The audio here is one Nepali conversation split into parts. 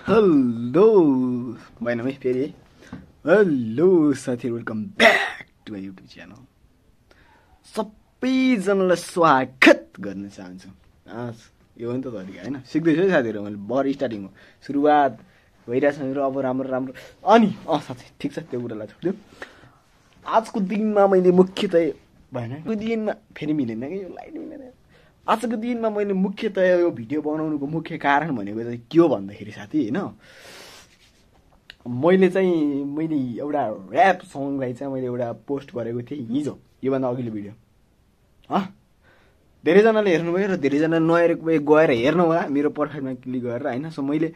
हेलो भएन है फेरि हेलो साथीहरु welcome back to my YouTube channel. सबैजनालाई स्वागत गर्न चाहन्छु। यो हो नि त तरिका हैन, सिक्दैछु है साथीहरु। मैले भर्खर स्टार्टिङमा सुरुवात भइरहेछ मेरो। अब राम्रो राम्रो अनि साथी ठिक छ, त्यो कुरालाई छोड्दिउँ। आजको दिनमा मैले मुख्यतया भएन यो दिनमा फेरि मिलेन के, यो लाइट मिलेन। आजको दिनमा मैले मुख्यतया यो भिडियो बनाउनुको मुख्य कारण भनेको चाहिँ के हो भन्दाखेरि साथी हैन, मैले एउटा र्याप सङलाई चाहिँ मैले एउटा पोस्ट गरेको थिएँ हिजो, योभन्दा अघिल्लो भिडियो। धेरैजनाले हेर्नुभयो र धेरैजना नहेरेको भए गएर हेर्नु होला मेरो प्रोफाइलमा क्लिक गरेर हैन। सो मैले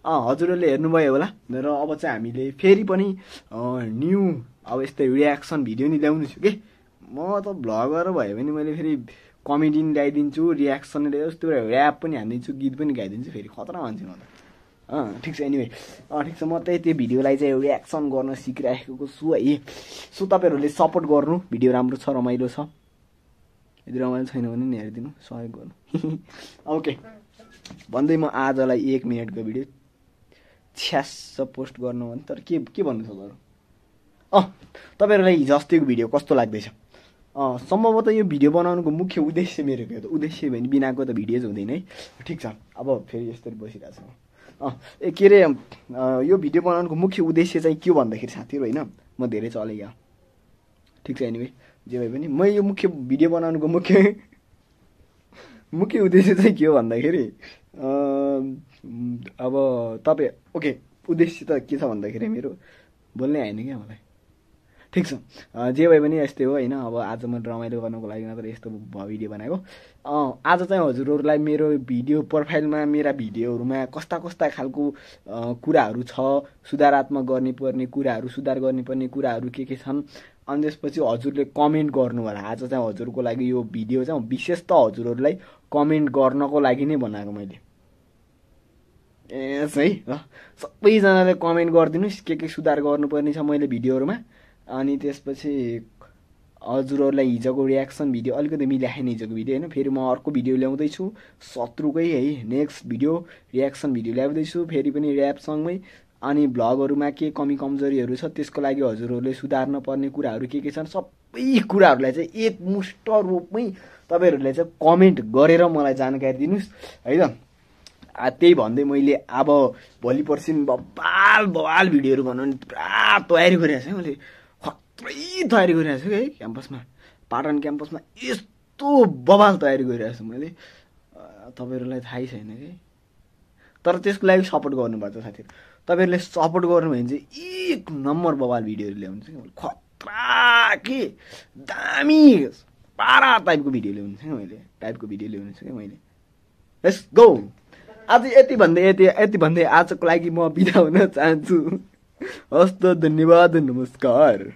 हजुरहरूले हेर्नुभयो होला र अब चाहिँ हामीले फेरि पनि न्यू अब यस्तै रियाक्सन भिडियो नि ल्याउनु छु के। म त भ्लगर भयो भने मैले फेरि कमेडी नि ल्याइदिन्छु, रियाक्सन ल्याउँछु, त्यो र्याप पनि हानिदिन्छु, गीत पनि गाइदिन्छु, फेरि खतरा मान्छे म त। ठिक छ, एनिवे ठिक छ। म चाहिँ त्यो भिडियोलाई चाहिँ रियाक्सन गर्न सिकिराखेको छु है। सो तपाईँहरूले सपोर्ट गर्नु, भिडियो राम्रो छ, रमाइलो छ। यदि रमाइलो छैन भने नि हेरिदिनु, सहयोग गर्नु। ओके भन्दै म आजलाई 1 मिनटको भिडियो छ्यास पोस्ट गर्नु भने तर के भन्नु छ बरु। तपाईँहरूलाई हिजो अस्तिको भिडियो कस्तो लाग्दैछ? सम्भवतः यो भिडियो बनाउनुको मुख्य उद्देश्य मेरो के हो त, उद्देश्य भने बिनाको त भिडियो चाहिँ हुँदैन है। ठिक छ, अब फेरि यस्तरी बसिरहेको छु। के अरे यो भिडियो बनाउनुको मुख्य उद्देश्य चाहिँ के हो भन्दाखेरि साथीहरु होइन, म धेरै चलेको। ठिक छ, एनिवे जे भए पनि म यो मुख्य भिडियो बनाउनुको मुख्य उद्देश्य चाहिँ के हो भन्दाखेरि अब तपाईँ ओके उद्देश्य त के छ भन्दाखेरि मेरो बोल्नै आएन क्या मलाई। ठिक छ, जे भए पनि यस्तै हो होइन। अब आज म रमाइलो गर्नको लागि मात्र यस्तो भिडियो बनाएको। आज चाहिँ हजुरहरूलाई मेरो भिडियो प्रोफाइलमा मेरा भिडियोहरूमा कस्ता कस्ता खालको कुराहरू छ, सुधारात्मक गर्नुपर्ने कुराहरू, सुधार गर्नुपर्ने कुराहरू के छन्, अनि त्यसपछि हजुरले कमेन्ट गर्नु होला। आज चाहिँ हजुरको लागि यो भिडियो चाहिँ विशेष त हजुरहरूलाई कमेन्ट गर्नको लागि नै बनाएको मैले। है सबैजनाले कमेन्ट गरिदिनुहोस् के सुधार गर्नुपर्ने छ मैले भिडियोहरूमा। अनि त्यसपछि हजुरहरूलाई हिजोको रियाक्सन भिडियो अलिकति मिलाएन हिजोको भिडियो होइन। फेरि म अर्को भिडियो ल्याउँदैछु शत्रुकै है, नेक्स्ट भिडियो रियाक्सन भिडियो ल्याउँदैछु फेरि पनि र्यापसँगै। अनि भ्लगहरूमा के कमी कमजोरीहरू छ त्यसको लागि हजुरहरूले सुधार्न पर्ने कुराहरू के छन्, सबै कुराहरूलाई चाहिँ एकमुष्ट रूपमै तपाईँहरूले चाहिँ कमेन्ट गरेर मलाई जानकारी दिनुहोस् है त। त्यही भन्दै मैले अब भोलि पर्सि बवाल भिडियोहरू बनाउने पुरा तयारी गरिरहेको छु है। मैले खत्रै तयारी गरिरहेको छु है। क्याम्पसमा, पाटन क्याम्पसमा यस्तो बवाल तयारी गरिरहेको छु मैले, तपाईँहरूलाई थाहै छैन कि। तर त्यसको लागि सपोर्ट गर्नुपर्छ साथीहरू। तपाईँहरूले सपोर्ट गर्नु भने चाहिँ 1 नम्बर बवाल भिडियोहरू ल्याउँछु कि मैले। खतरा के दामी पारा टाइपको भिडियो ल्याउँछु कि मैले, ल्याउँछु कि मैले। Let's go. आज यति भन्दै आजको लागि म बिदा हुन चाहन्छु। हस्त, धन्यवाद, नमस्कार।